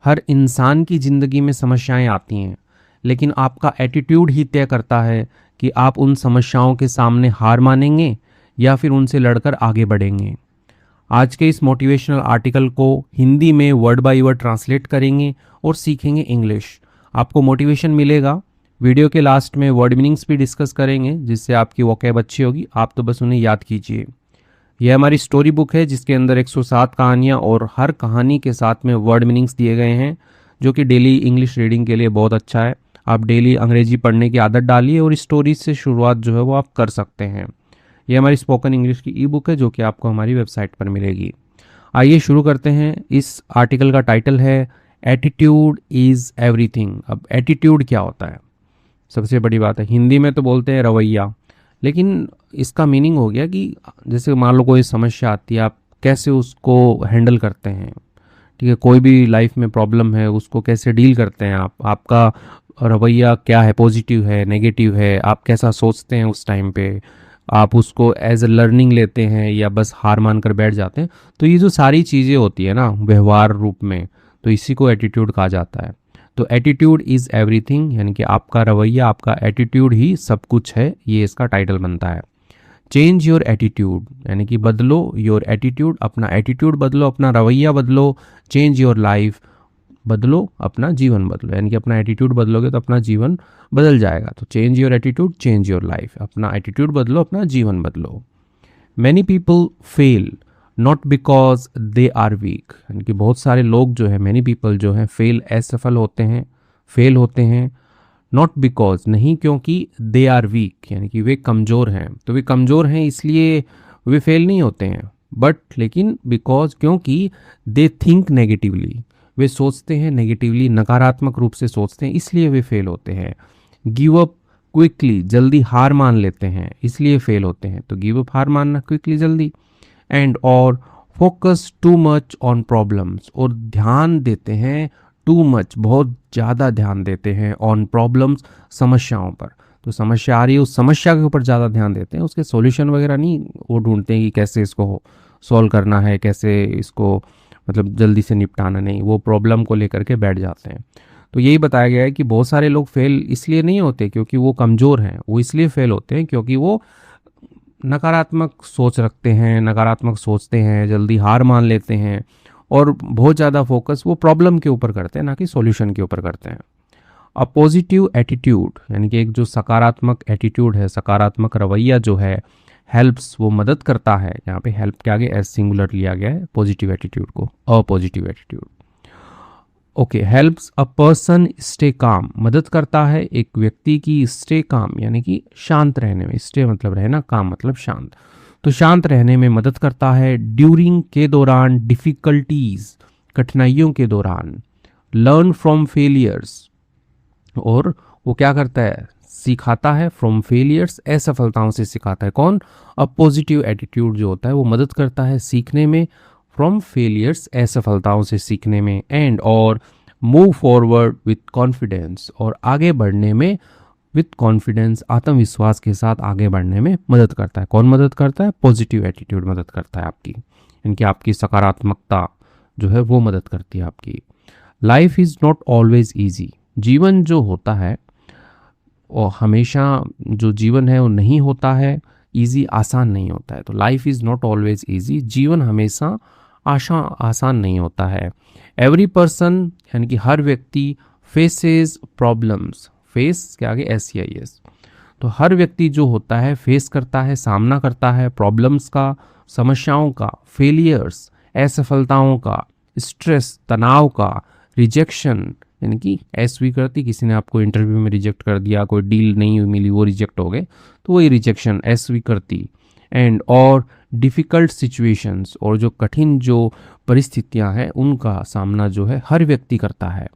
हर इंसान की ज़िंदगी में समस्याएं आती हैं, लेकिन आपका एटीट्यूड ही तय करता है कि आप उन समस्याओं के सामने हार मानेंगे या फिर उनसे लड़कर आगे बढ़ेंगे। आज के इस मोटिवेशनल आर्टिकल को हिंदी में वर्ड बाय वर्ड ट्रांसलेट करेंगे और सीखेंगे इंग्लिश। आपको मोटिवेशन मिलेगा। वीडियो के लास्ट में वर्ड मीनिंग्स भी डिस्कस करेंगे, जिससे आपकी वोकैब अच्छी होगी। आप तो बस उन्हें याद कीजिए। यह हमारी स्टोरी बुक है, जिसके अंदर 107 कहानियाँ और हर कहानी के साथ में वर्ड मीनिंग्स दिए गए हैं, जो कि डेली इंग्लिश रीडिंग के लिए बहुत अच्छा है। आप डेली अंग्रेजी पढ़ने की आदत डालिए और स्टोरीज से शुरुआत जो है वो आप कर सकते हैं। यह हमारी स्पोकन इंग्लिश की ई बुक है, जो कि आपको हमारी वेबसाइट पर मिलेगी। आइए शुरू करते हैं। इस आर्टिकल का टाइटल है एटीट्यूड इज़ एवरीथिंग। अब एटीट्यूड क्या होता है? सबसे बड़ी बात है, हिंदी में तो बोलते हैं रवैया, लेकिन इसका मीनिंग हो गया कि जैसे मान लो कोई समस्या आती है, आप कैसे उसको हैंडल करते हैं। ठीक है, कोई भी लाइफ में प्रॉब्लम है, उसको कैसे डील करते हैं आप, आपका रवैया क्या है, पॉजिटिव है, नेगेटिव है, आप कैसा सोचते हैं उस टाइम पे, आप उसको एज अ लर्निंग लेते हैं या बस हार मान कर बैठ जाते हैं। तो ये जो सारी चीज़ें होती है ना व्यवहार रूप में, तो इसी को एटीट्यूड कहा जाता है। तो एटीट्यूड इज़ एवरीथिंग, यानी कि आपका रवैया, आपका एटीट्यूड ही सब कुछ है, ये इसका टाइटल बनता है। चेंज योर एटीट्यूड, यानी कि बदलो योर एटीट्यूड, अपना एटीट्यूड बदलो, अपना रवैया बदलो। चेंज योर लाइफ, बदलो अपना जीवन बदलो, यानी कि अपना एटीट्यूड बदलोगे तो अपना जीवन बदल जाएगा। तो change your attitude, change your life, अपना एटीट्यूड बदलो, अपना जीवन बदलो। Many people fail not because they are weak, यानी कि बहुत सारे लोग जो है, मैनी पीपल जो है फेल, असफल होते हैं, फेल होते हैं। नॉट बिकॉज, नहीं क्योंकि, दे आर वीक, यानी कि वे कमज़ोर हैं। तो वे कमज़ोर हैं इसलिए वे फेल नहीं होते हैं, बट लेकिन बिकॉज, क्योंकि दे थिंक नेगेटिवली, वे सोचते हैं नेगेटिवली, नकारात्मक रूप से सोचते हैं, इसलिए वे फेल होते हैं। गिव अप क्विकली, जल्दी हार मान लेते हैं, इसलिए फेल होते हैं। तो गिव अप, हार मानना क्विकली, जल्दी। एंड और focus too much on problems, और ध्यान देते हैं टू मच, बहुत ज़्यादा ध्यान देते हैं, ऑन प्रॉब्लम्स, समस्याओं पर। तो समस्या आ रही है, उस समस्या के ऊपर ज़्यादा ध्यान देते हैं, उसके सॉल्यूशन वगैरह नहीं वो ढूंढते हैं कि कैसे इसको सॉल्व करना है, कैसे इसको मतलब जल्दी से निपटाना, नहीं, वो प्रॉब्लम को लेकर के बैठ जाते हैं। तो यही बताया गया है कि बहुत सारे लोग फेल इसलिए नहीं होते क्योंकि वो कमज़ोर हैं, वो इसलिए फेल होते हैं क्योंकि वो नकारात्मक सोच रखते हैं, नकारात्मक सोचते हैं, जल्दी हार मान लेते हैं, और बहुत ज़्यादा फोकस वो प्रॉब्लम के ऊपर करते हैं, ना कि सॉल्यूशन के ऊपर करते हैं। अ पॉजिटिव एटीट्यूड, यानी कि एक जो सकारात्मक एटीट्यूड है, सकारात्मक रवैया जो है, हेल्प्स, वो मदद करता है। यहाँ पे हेल्प के आगे एज सिंगुलर लिया गया है पॉजिटिव एटीट्यूड को, a positive attitude. Okay, helps a person stay calm, मदद करता है एक व्यक्ति की स्टे काम, यानी कि शांत रहने में। स्टे मतलब रहना, काम मतलब शांत, तो शांत रहने में मदद करता है। ड्यूरिंग, के दौरान, डिफ़िकल्टीज, कठिनाइयों के दौरान। लर्न फ्रॉम फेलियर्स, और वो क्या करता है, सिखाता है। फ्रॉम फेलियर्स, असफलताओं से सिखाता है। कौन? अ पॉजिटिव एटीट्यूड जो होता है वो मदद करता है सीखने में। फ्रॉम फेलियर्स, असफलताओं से सीखने में। एंड और मूव फॉरवर्ड विथ कॉन्फिडेंस, और आगे बढ़ने में विथ कॉन्फिडेंस, आत्मविश्वास के साथ आगे बढ़ने में मदद करता है। कौन मदद करता है? पॉजिटिव एटीट्यूड मदद करता है आपकी, यानी आपकी सकारात्मकता जो है वो मदद करती है आपकी। Life is not always easy, जीवन जो होता है और हमेशा जो जीवन है वो नहीं होता है ईजी, आसान नहीं होता है। तो life is not always easy, जीवन हमेशा आसान नहीं होता है। एवरी पर्सन, यानी कि हर व्यक्ति, फेसेस प्रॉब्लम्स, फेस के आगे SEIS, तो हर व्यक्ति जो होता है फेस करता है, सामना करता है प्रॉब्लम्स का, समस्याओं का, फेलियर्स, असफलताओं का, स्ट्रेस, तनाव का, रिजेक्शन, यानी कि अस्वीकृति, किसी ने आपको इंटरव्यू में रिजेक्ट कर दिया, कोई डील नहीं मिली, वो रिजेक्ट हो गए, तो वही रिजेक्शन, अस्वीकृति। एंड और डिफ़िकल्ट सिचुएशंस, और जो कठिन जो परिस्थितियां हैं उनका सामना जो है हर व्यक्ति करता है।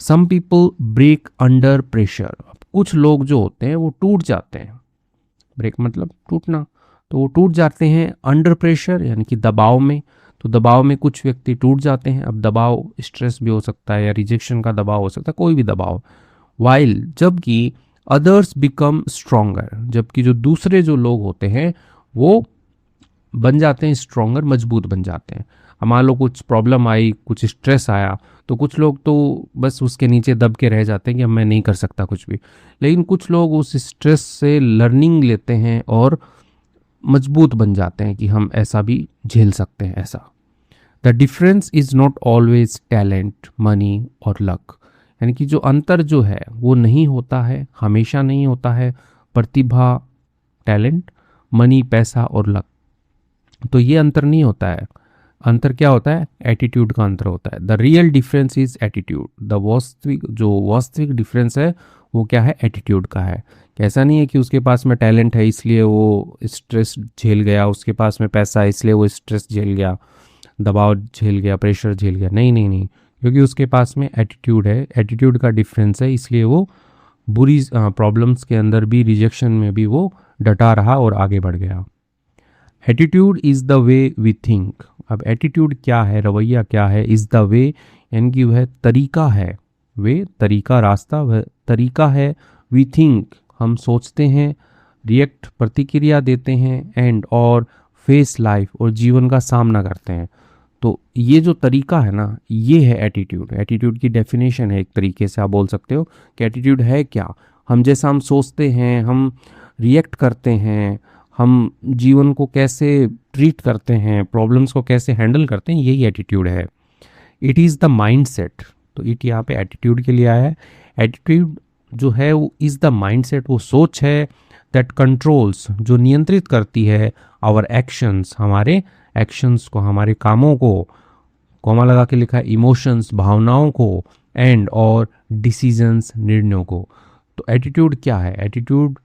Some people break under pressure, कुछ लोग जो होते हैं वो टूट जाते हैं। ब्रेक मतलब टूटना, तो वो टूट जाते हैं अंडर प्रेशर, यानी कि दबाव में। तो दबाव में कुछ व्यक्ति टूट जाते हैं। अब दबाव स्ट्रेस भी हो सकता है या रिजेक्शन का दबाव हो सकता है, कोई भी दबाव। वाइल, जबकि अदर्स बिकम स्ट्रोंगर, जबकि जो दूसरे जो लोग होते हैं वो बन जाते हैं स्ट्रोंगर, मजबूत बन जाते हैं। मान लो कुछ प्रॉब्लम आई, कुछ स्ट्रेस आया, तो कुछ लोग तो बस उसके नीचे दब के रह जाते हैं कि अब मैं नहीं कर सकता कुछ भी। लेकिन कुछ लोग उस स्ट्रेस से लर्निंग लेते हैं और मजबूत बन जाते हैं कि हम ऐसा भी झेल सकते हैं। ऐसा the difference is not always talent, money और लक। यानी कि जो अंतर जो है वो नहीं होता है, हमेशा नहीं होता है प्रतिभा, टैलेंट, मनी, पैसा और लक। तो ये अंतर नहीं होता है। अंतर क्या होता है? एटीट्यूड का अंतर होता है। The real difference is attitude. The वास्तविक डिफरेंस है वो क्या है? एटीट्यूड का है। ऐसा नहीं है कि उसके पास में टैलेंट है इसलिए वो स्ट्रेस झेल गया, उसके पास में पैसा है इसलिए वो स्ट्रेस झेल गया, दबाव झेल गया, प्रेशर झेल गया। नहीं नहीं नहीं, क्योंकि उसके पास में एटीट्यूड है, एटीट्यूड का डिफरेंस है, इसलिए वो बुरी प्रॉब्लम्स के अंदर भी, रिजेक्शन में भी वो डटा रहा और आगे बढ़ गया। Attitude is the way we think. अब एटीट्यूड क्या है, रवैया क्या है? इज़ द वे यानी कि वह तरीका है, वे तरीका, रास्ता, वह तरीका है। वी थिंक हम सोचते हैं, रिएक्ट प्रतिक्रिया देते हैं, एंड और फेस लाइफ और जीवन का सामना करते हैं। तो ये जो तरीका है ना, ये है एटीट्यूड। एटीट्यूड की डेफिनेशन है, एक तरीके से आप बोल सकते हो कि एटीट्यूड है क्या? हम जैसा हम सोचते हैं, हम रिएक्ट करते हैं, हम जीवन को कैसे ट्रीट करते हैं, प्रॉब्लम्स को कैसे हैंडल करते हैं, यही एटीट्यूड है। It is the mind set. तो इट यहाँ पे एटीट्यूड के लिए आया है। एटीट्यूड जो है वो इज़ द माइंड सेट, वो सोच है, दैट कंट्रोल्स, जो नियंत्रित करती है, आवर एक्शंस, हमारे एक्शंस को, हमारे कामों को, कॉमा लगा के लिखा है, इमोशंस, भावनाओं को, एंड और डिसीजंस, निर्णयों को। तो एटीट्यूड क्या है? एटीट्यूड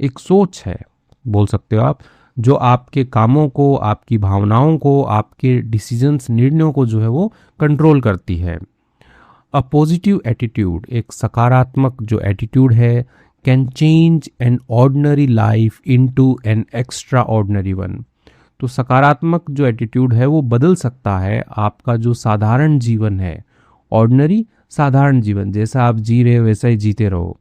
एक सोच है, बोल सकते हो आप, जो आपके कामों को, आपकी भावनाओं को, आपके डिसीजंस, निर्णयों को जो है वो कंट्रोल करती है। अ पॉजिटिव एटीट्यूड, एक सकारात्मक जो एटीट्यूड है, can change an ordinary life into an extra ordinary one. तो सकारात्मक जो एटीट्यूड है वो बदल सकता है आपका जो साधारण जीवन है, ऑर्डिनरी, साधारण जीवन जैसा आप जी रहे हो वैसा ही जीते रहो,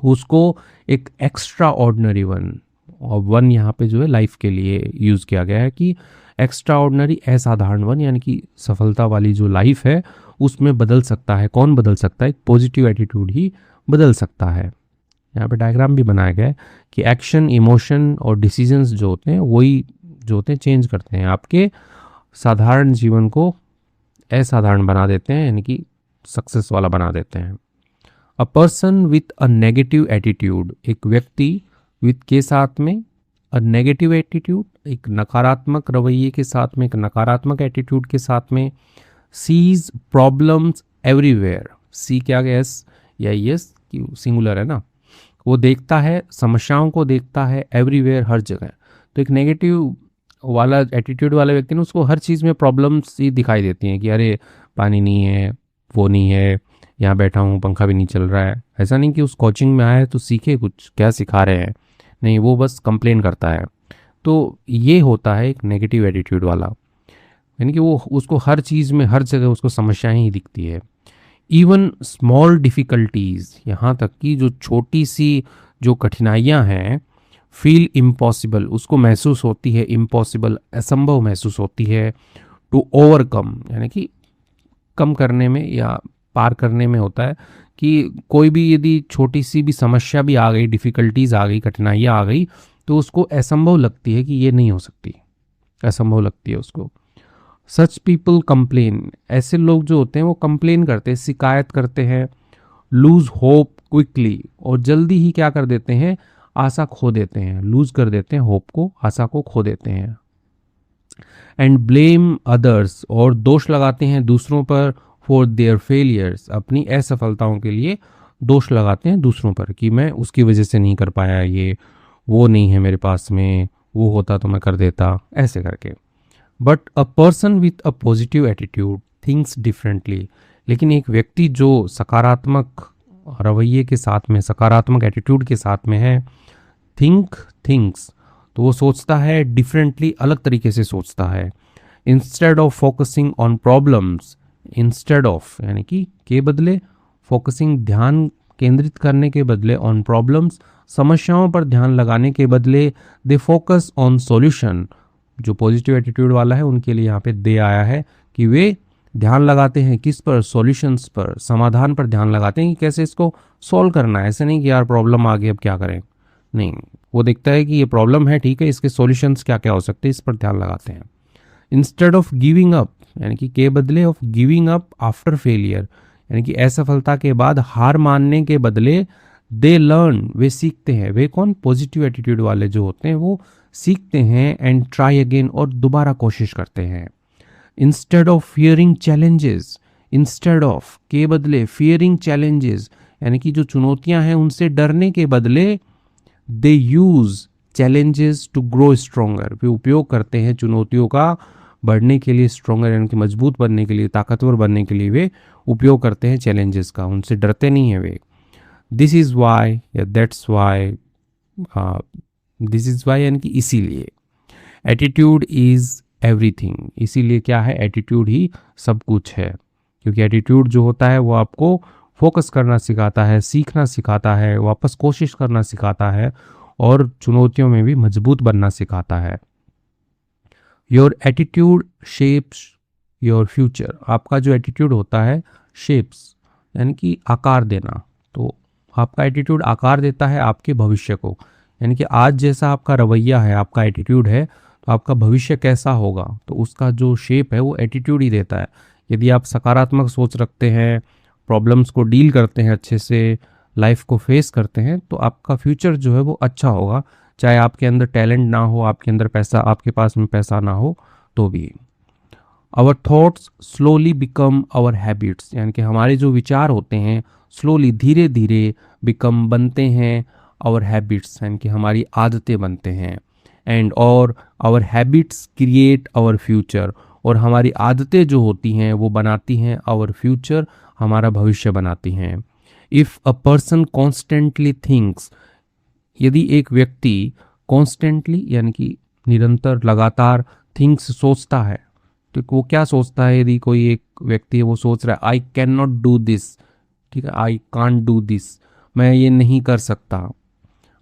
उसको एक एक्स्ट्रा ऑर्डिनरी वन, और वन यहाँ पे जो है लाइफ के लिए यूज़ किया गया है कि एक्स्ट्रा ऑर्डिनरी, असाधारण वन, यानी कि सफलता वाली जो लाइफ है उसमें बदल सकता है। कौन बदल सकता है? एक पॉजिटिव एटीट्यूड ही बदल सकता है। यहाँ पे डायग्राम भी बनाया गया है कि एक्शन, इमोशन और डिसीजंस जो होते हैं वही जो होते हैं चेंज करते हैं, आपके साधारण जीवन को असाधारण बना देते हैं, यानी कि सक्सेस वाला बना देते हैं। A person with a negative attitude, एक व्यक्ति विथ के साथ में, अ नेगेटिव एटीट्यूड, एक नकारात्मक रवैये के साथ में, एक नकारात्मक एटीट्यूड के साथ में, सीज प्रॉब्लम्स एवरीवेयर। सी क्या गया? एस या यस की सिंगुलर है ना, वो देखता है, समस्याओं को देखता है, एवरीवेयर, हर जगह। तो एक नेगेटिव वाला एटीट्यूड वाले व्यक्ति ने, उसको हर चीज़ में प्रॉब्लम्स ही दिखाई देती हैं कि अरे पानी नहीं है, वो नहीं है, यहाँ बैठा हूँ, पंखा भी नहीं चल रहा है। ऐसा नहीं कि उस कोचिंग में आया है तो सीखे कुछ, क्या सिखा रहे हैं, नहीं, वो बस कंप्लेन करता है। तो ये होता है एक नेगेटिव एटीट्यूड वाला, यानी कि वो उसको हर चीज़ में, हर जगह उसको समस्याएं ही दिखती है। इवन स्मॉल डिफ़िकल्टीज़, यहाँ तक कि जो छोटी सी जो कठिनाइयाँ हैं, फील इम्पॉसिबल, उसको महसूस होती है इम्पॉसिबल, असंभव महसूस होती है, टू ओवरकम, यानी कि कम करने में या पार करने में होता है कि कोई भी यदि छोटी सी भी समस्या भी आ गई, डिफ़िकल्टीज आ गई, कठिनाइयाँ आ गई, तो उसको असंभव लगती है कि ये नहीं हो सकती, असंभव लगती है उसको। सच पीपल कंप्लेन, ऐसे लोग जो होते हैं वो कंप्लेन करते हैं, शिकायत करते हैं। लूज होप क्विकली, और जल्दी ही क्या कर देते हैं? आशा खो देते हैं, लूज कर देते हैं होप को, आशा को खो देते हैं। एंड ब्लेम अदर्स, और दोष लगाते हैं दूसरों पर, फॉर देयर फेलियर्स, अपनी असफलताओं के लिए दोष लगाते हैं दूसरों पर कि मैं उसकी वजह से नहीं कर पाया, ये वो नहीं है मेरे पास में, वो होता तो मैं कर देता, ऐसे करके। But a person with a positive attitude thinks differently, लेकिन एक व्यक्ति जो सकारात्मक रवैये के साथ में, सकारात्मक एटीट्यूड के साथ में है, थिंक्स, तो वो सोचता है डिफरेंटली, अलग तरीके से सोचता है। Instead of focusing on problems, instead of यानी कि के बदले, फोकसिंग ध्यान केंद्रित करने के बदले, ऑन प्रॉब्लम्स समस्याओं पर ध्यान लगाने के बदले, दे फोकस ऑन सॉल्यूशन, जो पॉजिटिव एटीट्यूड वाला है उनके लिए यहाँ पे दे आया है कि वे ध्यान लगाते हैं किस पर, सॉल्यूशंस पर, समाधान पर ध्यान लगाते हैं कि कैसे इसको सॉल्व करना है। ऐसे नहीं कि यार प्रॉब्लम आ गई अब क्या करें, नहीं, वो देखता है कि ये प्रॉब्लम है, ठीक है, इसके सॉल्यूशंस क्या क्या हो सकते हैं, इस पर ध्यान लगाते हैं। इंस्टेड ऑफ गिविंग अप, यानी कि के बदले of giving up after failure, यानी कि असफलता के बाद हार मानने के बदले दे लर्न, वे सीखते हैं। वे कौन? पॉजिटिव एटीट्यूड वाले जो होते हैं वो सीखते हैं एंड ट्राई अगेन, और दोबारा कोशिश करते हैं। Instead of fearing challenges, instead of के बदले फियरिंग चैलेंजेस, यानी कि जो चुनौतियां हैं उनसे डरने के बदले they use challenges to grow stronger, वे उपयोग करते हैं चुनौतियों का बढ़ने के लिए, स्ट्रोंगर यानी कि मजबूत बनने के लिए, ताकतवर बनने के लिए वे उपयोग करते हैं चैलेंजेस का, उनसे डरते नहीं है वे। दिस इज़ वाई या that's why, this is why यानी कि इसीलिए। एटीट्यूड इज़ एवरीथिंग, इसीलिए क्या है? एटीट्यूड ही सब कुछ है, क्योंकि एटीट्यूड जो होता है वो आपको फोकस करना सिखाता है, सीखना सिखाता है, वापस कोशिश करना सिखाता है और चुनौतियों में भी मजबूत बनना सिखाता है। Your attitude shapes your future, आपका जो एटीट्यूड होता है, शेप्स यानी कि आकार देना, तो आपका एटीट्यूड आकार देता है आपके भविष्य को, यानी कि आज जैसा आपका रवैया है, आपका एटीट्यूड है, तो आपका भविष्य कैसा होगा, तो उसका जो शेप है वो एटीट्यूड ही देता है। यदि आप सकारात्मक सोच रखते हैं, प्रॉब्लम्स को डील करते हैं अच्छे से, लाइफ को फेस करते हैं, तो आपका फ्यूचर जो है वो अच्छा होगा, चाहे आपके अंदर टैलेंट ना हो, आपके अंदर पैसा, आपके पास में पैसा ना हो तो भी। Our thoughts slowly become our habits, यानी कि हमारे जो विचार होते हैं स्लोली, धीरे धीरे, बिकम बनते हैं, आवर हैबिट्स यानी कि हमारी आदतें बनते हैं, एंड और our habits create our future, और हमारी आदतें जो होती हैं वो बनाती हैं आवर फ्यूचर, हमारा भविष्य बनाती हैं। If a person constantly thinks, यदि एक व्यक्ति कॉन्स्टेंटली यानी कि निरंतर, लगातार, थिंक्स सोचता है, तो वो क्या सोचता है? यदि कोई एक व्यक्ति है वो सोच रहा है I can not do this, ठीक है, आई कांट डू दिस, मैं ये नहीं कर सकता,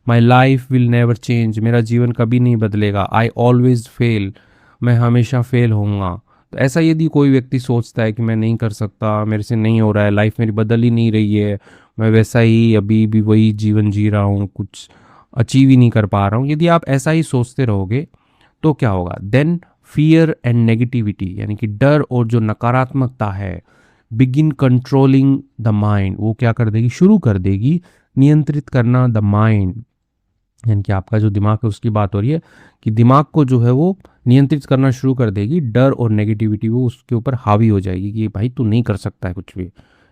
my life will never change, मेरा जीवन कभी नहीं बदलेगा, आई ऑलवेज फेल, मैं हमेशा फेल होऊंगा। तो ऐसा यदि कोई व्यक्ति सोचता है कि मैं नहीं कर सकता, मेरे से नहीं हो रहा है, लाइफ मेरी बदल ही नहीं रही है, मैं वैसा ही अभी भी वही जीवन जी रहा हूँ, कुछ अचीव ही नहीं कर पा रहा हूँ, यदि आप ऐसा ही सोचते रहोगे तो क्या होगा? देन फियर एंड नेगेटिविटी, यानी कि डर और जो नकारात्मकता है, बिगिन कंट्रोलिंग द माइंड, वो क्या कर देगी? शुरू कर देगी नियंत्रित करना द माइंड, यानी कि आपका जो दिमाग है उसकी बात हो रही है कि दिमाग को जो है वो नियंत्रित करना शुरू कर देगी। डर और नेगेटिविटी वो उसके ऊपर हावी हो जाएगी कि भाई तू नहीं कर सकता है कुछ भी,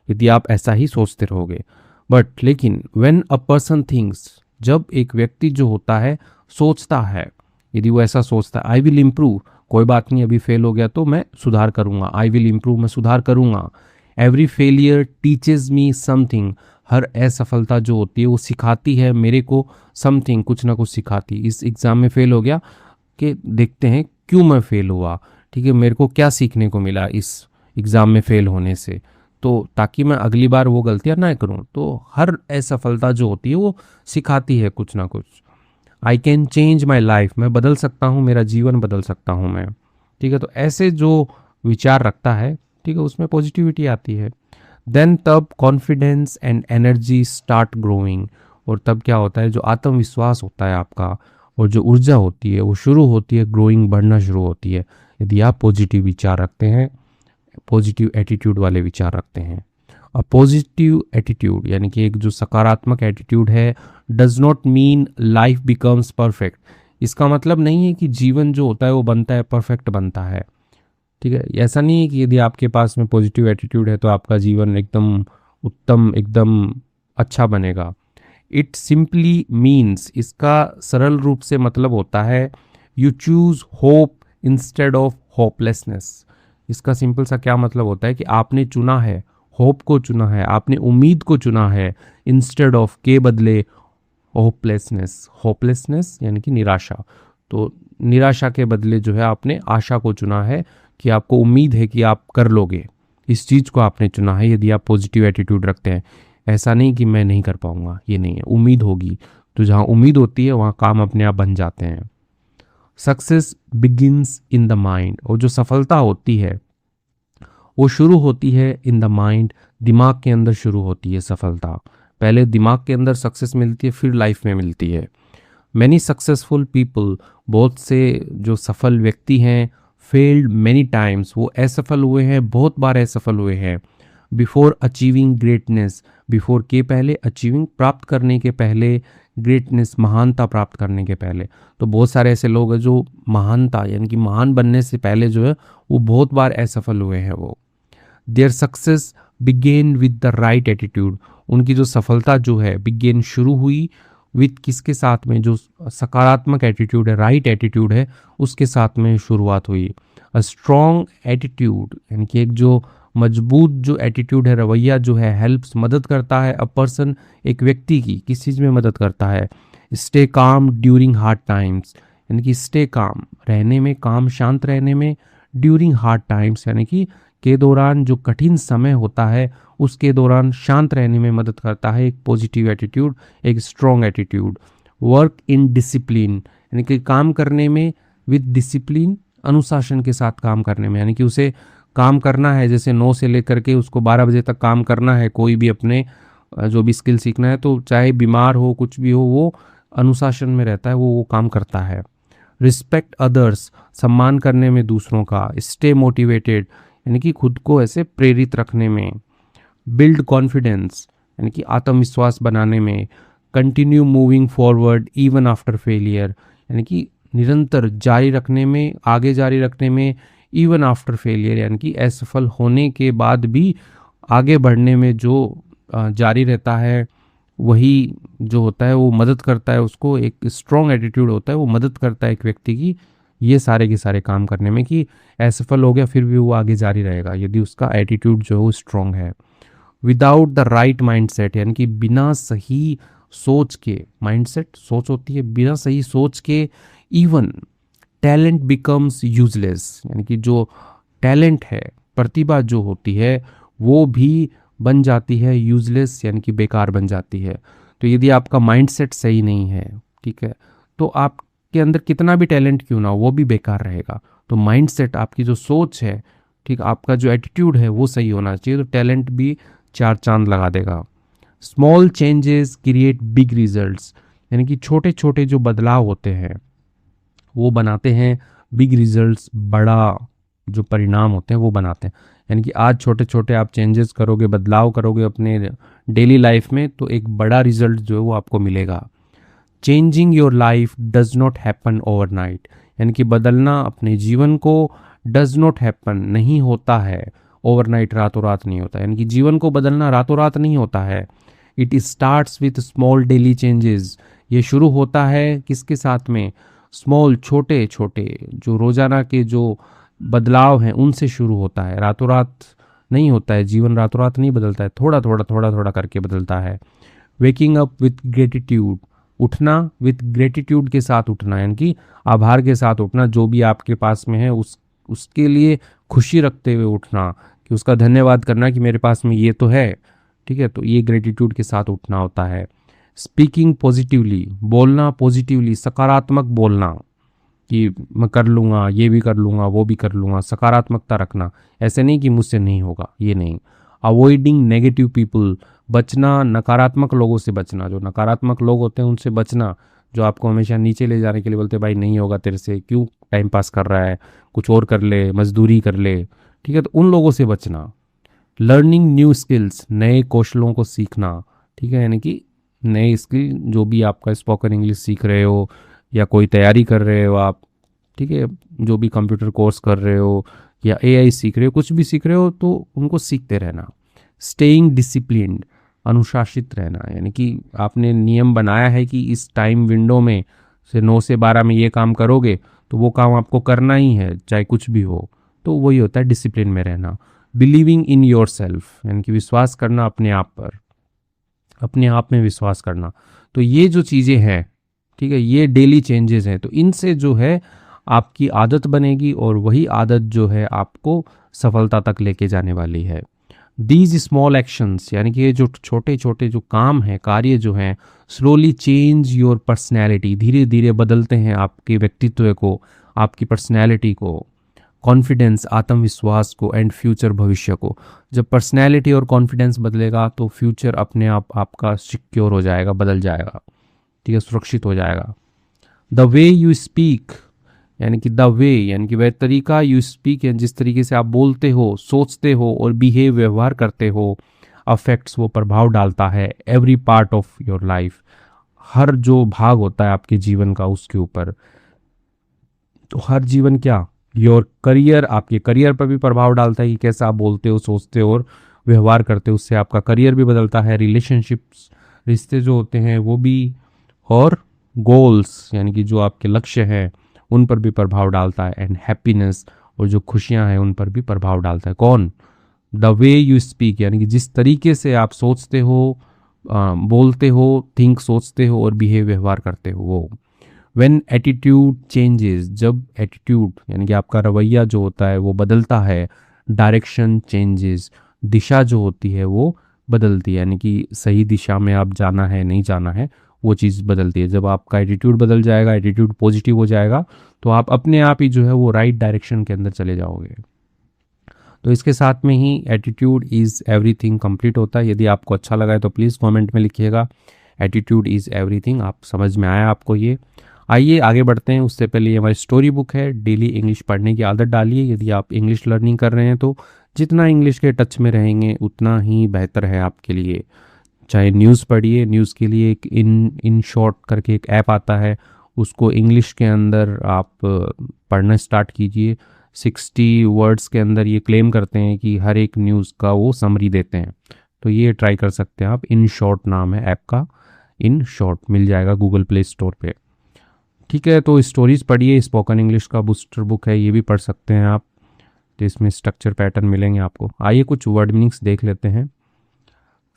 यदि आप ऐसा ही सोचते रहोगे। बट लेकिन व्हेन अ पर्सन थिंक्स, जब एक व्यक्ति जो होता है सोचता है, यदि वो ऐसा सोचता है आई विल इम्प्रूव, कोई बात नहीं अभी फेल हो गया तो मैं सुधार करूंगा, आई विल इम्प्रूव, मैं सुधार करूंगा। Every failure teaches me something, हर असफलता जो होती है वो सिखाती है मेरे को समथिंग, कुछ ना कुछ सिखाती। इस एग्ज़ाम में फ़ेल हो गया कि देखते हैं क्यों मैं फ़ेल हुआ, ठीक है, मेरे को क्या सीखने को मिला इस एग्ज़ाम में फ़ेल होने से, तो ताकि मैं अगली बार वो गलतियां ना करूं। तो हर असफलता जो होती है वो सिखाती है कुछ ना कुछ। I can change my life, मैं बदल सकता हूँ, मेरा जीवन बदल सकता हूँ मैं, ठीक है। तो ऐसे जो विचार रखता है, ठीक है, उसमें पॉजिटिविटी आती है। देन तब confidence and energy start growing, और तब क्या होता है? जो आत्मविश्वास होता है आपका और जो ऊर्जा होती है वो शुरू होती है ग्रोइंग, बढ़ना शुरू होती है, यदि आप पॉजिटिव विचार रखते हैं, पॉजिटिव एटीट्यूड वाले विचार रखते हैं। अ पॉजिटिव एटीट्यूड यानी कि एक जो सकारात्मक एटीट्यूड है, does not mean life becomes perfect, इसका मतलब नहीं है कि जीवन जो होता है वो बनता है परफेक्ट बनता है, ठीक है। ऐसा नहीं है कि यदि आपके पास में पॉजिटिव एटीट्यूड है तो आपका जीवन एकदम उत्तम, एकदम अच्छा बनेगा। इट सिंपली मीन्स, इसका सरल रूप से मतलब होता है you choose hope instead of hopelessness. इसका सिंपल सा क्या मतलब होता है कि आपने चुना है, होप को चुना है, आपने उम्मीद को चुना है, इंस्टेड ऑफ के बदले होपलेसनेस, होपलेसनेस यानी कि निराशा, तो निराशा के बदले जो है आपने आशा को चुना है कि आपको उम्मीद है कि आप कर लोगे, इस चीज़ को आपने चुना है। यदि आप पॉजिटिव एटीट्यूड रखते हैं, ऐसा नहीं कि मैं नहीं कर पाऊंगा, ये नहीं है, उम्मीद होगी, तो जहाँ उम्मीद होती है वहाँ काम अपने आप बन जाते हैं। Success begins in the mind, और जो सफलता होती है वो शुरू होती है इन द माइंड, दिमाग के अंदर शुरू होती है सफलता। पहले दिमाग के अंदर सक्सेस मिलती है, फिर लाइफ में मिलती है। मैनी सक्सेसफुल पीपल, बहुत से जो सफल व्यक्ति हैं, फेल्ड मैनी टाइम्स, वो असफल हुए हैं, बहुत बार असफल हुए हैं। बिफोर अचीविंग ग्रेटनेस, बिफोर के पहले, अचीविंग प्राप्त करने के पहले, ग्रेटनेस महानता प्राप्त करने के पहले। तो बहुत सारे ऐसे लोग हैं जो महानता यानी कि महान बनने से पहले जो है वो बहुत बार असफल हुए हैं। वो their success begin with the right attitude, उनकी जो सफलता जो है बिगेन शुरू हुई विद किसके साथ में, जो सकारात्मक एटीट्यूड है, राइट एटीट्यूड है, उसके साथ में शुरुआत हुई। अ स्ट्रॉन्ग एटीट्यूड यानी कि एक जो मजबूत जो एटीट्यूड है, रवैया जो है, हेल्प्स मदद करता है अ पर्सन, एक व्यक्ति की किस चीज़ में मदद करता है, stay calm during hard times, यानी कि स्टे काम रहने में, काम शांत रहने में, ड्यूरिंग हार्ड टाइम्स यानी कि के दौरान जो कठिन समय होता है उसके दौरान शांत रहने में मदद करता है एक पॉजिटिव एटीट्यूड, एक strong attitude. Work in discipline यानी कि काम करने में विद डिसिप्लिन, अनुशासन के साथ काम करने में, यानी कि उसे काम करना है, जैसे 9 से लेकर के उसको 12 बजे तक काम करना है, कोई भी अपने जो भी स्किल सीखना है, तो चाहे बीमार हो कुछ भी हो, वो अनुशासन में रहता है, वो काम करता है। रिस्पेक्ट अदर्स, सम्मान करने में दूसरों का। स्टे मोटिवेटेड यानी कि खुद को ऐसे प्रेरित रखने में। बिल्ड कॉन्फिडेंस यानी कि आत्मविश्वास बनाने में। Continue moving forward even after failure यानी कि निरंतर जारी रखने में, आगे जारी रखने में, इवन आफ्टर फेलियर यानी कि असफल होने के बाद भी आगे बढ़ने में जो जारी रहता है, वही जो होता है वो मदद करता है उसको। एक स्ट्रॉन्ग एटीट्यूड होता है, वो मदद करता है एक व्यक्ति की ये सारे के सारे काम करने में, कि असफल हो गया फिर भी वो आगे जारी रहेगा यदि उसका एटीट्यूड जो है वो स्ट्रॉन्ग है। विदाउट द राइट माइंडसेट यानी कि बिना सही सोच के, माइंडसेट सोच होती है, बिना सही सोच के इवन टैलेंट बिकम्स यूजलेस यानी कि जो टैलेंट है, प्रतिभा जो होती है, वो भी बन जाती है यूजलेस यानी कि बेकार बन जाती है। तो यदि आपका माइंडसेट सही नहीं है, ठीक है, तो आपके अंदर कितना भी टैलेंट क्यों ना हो वो भी बेकार रहेगा। तो माइंडसेट, आपकी जो सोच है, ठीक, आपका जो एटीट्यूड है वो सही होना चाहिए, तो टैलेंट भी 4 चांद लगा देगा। Small changes create big results यानी कि छोटे छोटे जो बदलाव होते हैं वो बनाते हैं बिग रिजल्ट्स, बड़ा जो परिणाम होते हैं वो बनाते हैं। यानी कि आज छोटे छोटे आप चेंजेस करोगे, बदलाव करोगे अपने डेली लाइफ में, तो एक बड़ा रिजल्ट जो है वो आपको मिलेगा। Changing your life does not happen overnight यानी कि बदलना अपने जीवन को डज नॉट हैपन नहीं होता है, ओवरनाइट रातों रात नहीं होता, यानी कि जीवन को बदलना रातों रात नहीं होता है। It starts with small daily changes, ये शुरू होता है किसके साथ में, स्मॉल छोटे छोटे जो रोजाना के जो बदलाव हैं उनसे शुरू होता है, रातों रात नहीं होता है, जीवन रातों रात नहीं बदलता है, थोड़ा थोड़ा थोड़ा थोड़ा करके बदलता है। वेकिंग अप विथ ग्रेटिट्यूड, उठना विथ ग्रेटिट्यूड के साथ उठना यानी कि आभार के साथ उठना, जो भी आपके पास में है उसके लिए खुशी रखते हुए उठना, कि उसका धन्यवाद करना कि मेरे पास में ये तो है, ठीक है, तो ये ग्रेटिट्यूड के साथ उठना होता है। स्पीकिंग पॉजिटिवली, बोलना पॉजिटिवली, सकारात्मक बोलना, कि मैं कर लूँगा, ये भी कर लूँगा, वो भी कर लूँगा, सकारात्मकता रखना, ऐसे नहीं कि मुझसे नहीं होगा, ये नहीं। अवॉइडिंग नेगेटिव पीपल, बचना, नकारात्मक लोगों से बचना, जो नकारात्मक लोग होते हैं उनसे बचना, जो आपको हमेशा नीचे ले जाने के लिए बोलते हैं, भाई नहीं होगा तेरे से, क्यों टाइम पास कर रहा है, कुछ और कर ले, मजदूरी कर ले, ठीक है, तो उन लोगों से बचना। लर्निंग न्यू स्किल्स, नए कौशलों को सीखना, ठीक है, यानी कि नए स्किल, जो भी आपका स्पोकन इंग्लिश सीख रहे हो या कोई तैयारी कर रहे हो आप, ठीक है, जो भी कंप्यूटर कोर्स कर रहे हो या एआई सीख रहे हो, कुछ भी सीख रहे हो, तो उनको सीखते रहना। स्टेइंग डिसिप्लिन्ड, अनुशासित रहना, यानी कि आपने नियम बनाया है कि इस टाइम विंडो में से 9 से 12 में ये काम करोगे, तो वो काम आपको करना ही है चाहे कुछ भी हो, तो वही होता है डिसिप्लिन में रहना। बिलीविंग इन योर सेल्फ यानी कि विश्वास करना अपने आप पर, अपने आप में विश्वास करना। तो ये जो चीज़ें हैं, ठीक है, ये डेली चेंजेस हैं, तो इनसे जो है आपकी आदत बनेगी और वही आदत जो है आपको सफलता तक लेके जाने वाली है। दीज स्मॉल एक्शंस यानी कि ये जो छोटे छोटे जो काम हैं, कार्य जो हैं, स्लोली चेंज योर पर्सनैलिटी, धीरे धीरे बदलते हैं आपके व्यक्तित्व को, आपकी पर्सनैलिटी को, कॉन्फिडेंस आत्मविश्वास को, एंड फ्यूचर भविष्य को। जब पर्सनैलिटी और कॉन्फिडेंस बदलेगा तो फ्यूचर अपने आप आपका सिक्योर हो जाएगा, बदल जाएगा, ठीक है, सुरक्षित हो जाएगा। द वे यू स्पीक यानी कि द वे यानी कि वह तरीका, यू स्पीक यानी जिस तरीके से आप बोलते हो, सोचते हो और बिहेव व्यवहार करते हो, अफेक्ट्स वो प्रभाव डालता है every part of your life, हर जो भाग होता है आपके जीवन का उसके ऊपर। तो हर जीवन क्या, योर करियर, आपके करियर पर भी प्रभाव डालता है कि कैसा आप बोलते हो, सोचते हो और व्यवहार करते हो, उससे आपका करियर भी बदलता है, रिलेशनशिप्स, रिश्ते जो होते हैं वो भी, और गोल्स यानी कि जो आपके लक्ष्य हैं उन पर भी प्रभाव डालता है, एंड हैप्पीनेस और जो खुशियां हैं उन पर भी प्रभाव डालता है। कौन? द वे यू स्पीक यानी कि जिस तरीके से आप सोचते हो, बोलते हो, थिंक सोचते हो और बिहेव व्यवहार करते हो वो। व्हेन एटीट्यूड चेंजेस, जब एटीट्यूड यानी कि आपका रवैया जो होता है वो बदलता है, डायरेक्शन चेंजेस, दिशा जो होती है वो बदलती है, यानी कि सही दिशा में आप जाना है नहीं जाना है वो चीज़ बदलती है। जब आपका एटीट्यूड बदल जाएगा, एटीट्यूड पॉजिटिव हो जाएगा, तो आप अपने आप ही जो है वो राइट डायरेक्शन के अंदर चले जाओगे। तो इसके साथ में ही एटीट्यूड इज़ एवरीथिंग कंप्लीट होता है। यदि आपको अच्छा लगा है तो प्लीज़ कमेंट में लिखिएगा एटीट्यूड इज़ एवरीथिंग। आप समझ में आया आपको ये? आइए आगे बढ़ते हैं। उससे पहले ये हमारी स्टोरी बुक है, डेली इंग्लिश पढ़ने की आदत डालिए। यदि आप इंग्लिश लर्निंग कर रहे हैं तो जितना इंग्लिश के टच में रहेंगे उतना ही बेहतर है आपके लिए। चाहे न्यूज़ पढ़िए, न्यूज़ के लिए एक इन शॉर्ट करके एक ऐप आता है, उसको इंग्लिश के अंदर आप पढ़ना स्टार्ट कीजिए। 60 वर्ड्स के अंदर ये क्लेम करते हैं कि हर एक न्यूज़ का वो समरी देते हैं, तो ये ट्राई कर सकते हैं आप। इन शॉर्ट नाम है ऐप का, इन शॉर्ट मिल जाएगा गूगल प्ले स्टोर पे। ठीक है, तो स्टोरीज पढ़िए, स्पोकन इंग्लिश का बूस्टर बुक है, ये भी पढ़ सकते हैं आप, तो इसमें स्ट्रक्चर पैटर्न मिलेंगे आपको। आइए कुछ वर्ड मीनिंग्स देख लेते हैं।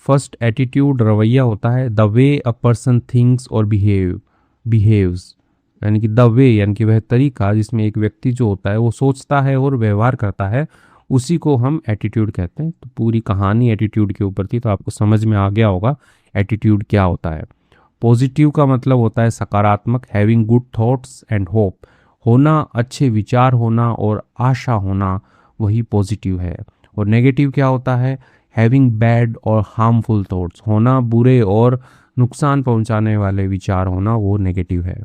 फर्स्ट, एटीट्यूड रवैया होता है, the way a person thinks और बिहेव्स, यानी कि द वे यानी कि वह तरीका जिसमें एक व्यक्ति जो होता है वो सोचता है और व्यवहार करता है, उसी को हम एटीट्यूड कहते हैं। तो पूरी कहानी एटीट्यूड के ऊपर थी, तो आपको समझ में आ गया होगा एटीट्यूड क्या होता है। पॉजिटिव का मतलब होता है सकारात्मक, having good thoughts and hope, होना, अच्छे विचार होना और आशा होना, वही पॉजिटिव है। और नेगेटिव क्या होता है, हैविंग बैड और हार्मफुल थॉट्स, होना, बुरे और नुकसान पहुंचाने वाले विचार होना, वो नेगेटिव है।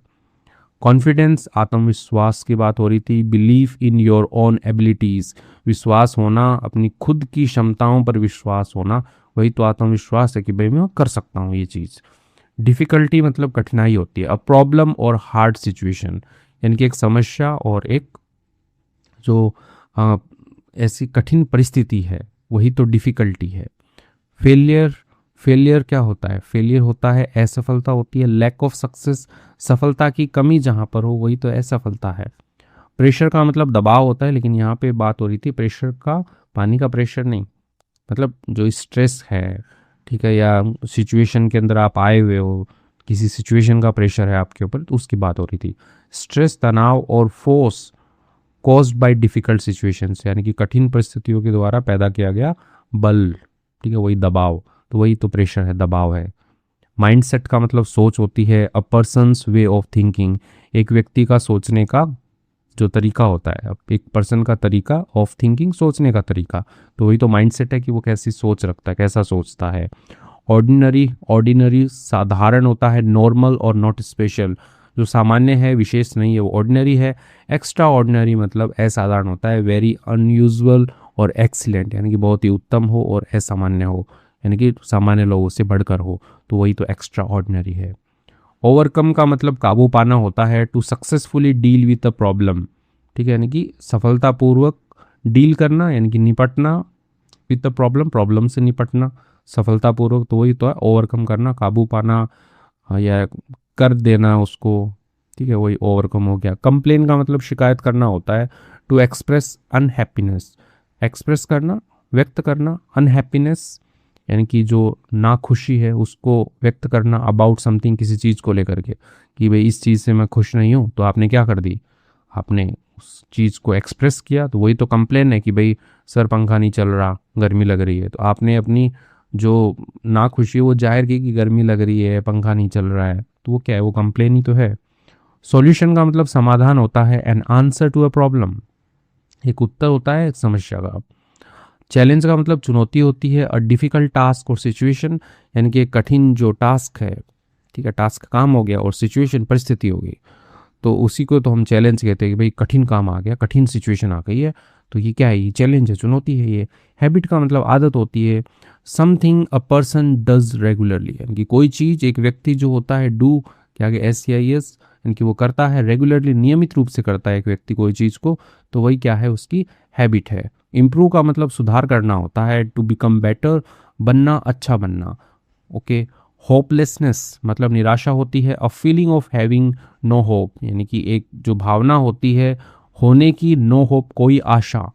कॉन्फिडेंस, आत्मविश्वास की बात हो रही थी। Belief in your own abilities, विश्वास होना, अपनी खुद की क्षमताओं पर विश्वास होना, वही तो आत्मविश्वास है कि भाई मैं कर सकता हूँ ये चीज़। डिफ़िकल्टी मतलब कठिनाई होती है। अ प्रॉब्लम और हार्ड सिचुएशन, यानी कि एक समस्या और एक जो ऐसी कठिन परिस्थिति है, वही तो डिफ़िकल्टी है। फेलियर क्या होता है, फेलियर होता है असफलता होती है। लैक ऑफ सक्सेस, सफलता की कमी जहाँ पर हो वही तो असफलता है। प्रेशर का मतलब दबाव होता है, लेकिन यहाँ पे बात हो रही थी प्रेशर का, पानी का प्रेशर नहीं, मतलब जो स्ट्रेस है, ठीक है, या सिचुएशन के अंदर आप आए हुए हो, किसी सिचुएशन का प्रेशर है आपके ऊपर, तो उसकी बात हो रही थी। स्ट्रेस, तनाव और force caused by difficult situations, यानी कि कठिन परिस्थितियों के द्वारा पैदा किया गया बल, ठीक है, वही दबाव, तो वही तो प्रेशर है, दबाव है। माइंडसेट का मतलब सोच होती है। अ पर्सन्स वे ऑफ थिंकिंग, एक व्यक्ति का सोचने का जो तरीका होता है, अब एक पर्सन का तरीका ऑफ थिंकिंग, सोचने का तरीका, तो वही तो माइंडसेट है कि वो कैसी सोच रखता है, कैसा सोचता है। ऑर्डिनरी साधारण होता है। नॉर्मल और नॉट स्पेशल, जो सामान्य है विशेष नहीं है वो ऑर्डिनरी है। एक्स्ट्रा ऑर्डिनरी मतलब असाधारण होता है। वेरी अनयूजुअल और एक्सीलेंट, यानी कि बहुत ही उत्तम हो और असामान्य हो, यानी कि सामान्य लोगों से बढ़कर हो, तो वही तो एक्स्ट्रा ऑर्डिनरी है। ओवरकम का मतलब काबू पाना होता है। To successfully deal with a problem, ठीक है, यानी कि सफलतापूर्वक डील करना, यानी कि निपटना, विद द प्रॉब्लम, प्रॉब्लम से निपटना सफलतापूर्वक, तो वही तो है ओवरकम करना, काबू पाना या कर देना उसको, ठीक है, वही ओवरकम हो गया। कंप्लेन का मतलब शिकायत करना होता है। टू एक्सप्रेस अनहैप्पीनेस, एक्सप्रेस करना, व्यक्त करना। अनहैप्पीनेस यानी कि जो नाखुशी है उसको व्यक्त करना। अबाउट समथिंग, किसी चीज़ को लेकर के, कि भाई इस चीज़ से मैं खुश नहीं हूँ, तो आपने क्या कर दी, आपने उस चीज़ को एक्सप्रेस किया, तो वही तो कंप्लेन है कि भाई सर पंखा नहीं चल रहा, गर्मी लग रही है, तो आपने अपनी जो नाखुशी है वो जाहिर की कि गर्मी लग रही है, पंखा नहीं चल रहा है, तो वो क्या है, वो कंप्लेन ही तो है। सॉल्यूशन का मतलब समाधान होता है an answer to a problem, एक उत्तर होता है एक समस्या का। चैलेंज का मतलब चुनौती होती है, अ डिफिकल्ट टास्क और सिचुएशन, यानी कि एक कठिन जो टास्क है, ठीक है, टास्क काम हो गया और सिचुएशन परिस्थिति हो गई, तो उसी को तो हम चैलेंज कहते हैं कि भाई कठिन काम आ गया, कठिन सिचुएशन आ गई है, तो ये क्या है, ये चैलेंज है, चुनौती है ये। हैबिट का मतलब आदत होती है, something a person does regularly, यानी कि कोई चीज़, एक व्यक्ति जो होता है, डू के आगे SCIS, यानी कि वो करता है रेगुलरली, नियमित रूप से करता है एक व्यक्ति कोई चीज़ को, तो वही क्या है, उसकी हैबिट है। इम्प्रूव का मतलब सुधार करना होता है, टू बिकम बेटर, बनना, अच्छा बनना। ओके। होपलेसनेस मतलब निराशा होती है, a feeling of having no hope, यानी कि एक जो भावना होती है होने की, नो होप कोई आशा,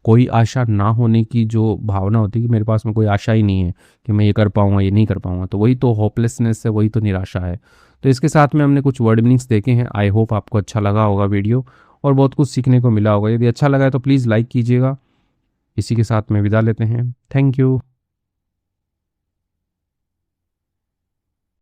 कोई आशा ना होने की जो भावना होती है कि मेरे पास में कोई आशा ही नहीं है कि मैं ये कर पाऊंगा, ये नहीं कर पाऊंगा, तो वही तो होपलेसनेस है, वही तो निराशा है। तो इसके साथ में हमने कुछ वर्ड मीनिंग्स देखे हैं। आई होप आपको अच्छा लगा होगा वीडियो और बहुत कुछ सीखने को मिला होगा। यदि अच्छा लगा है तो प्लीज़ लाइक कीजिएगा। इसी के साथ में विदा लेते हैं। Thank you.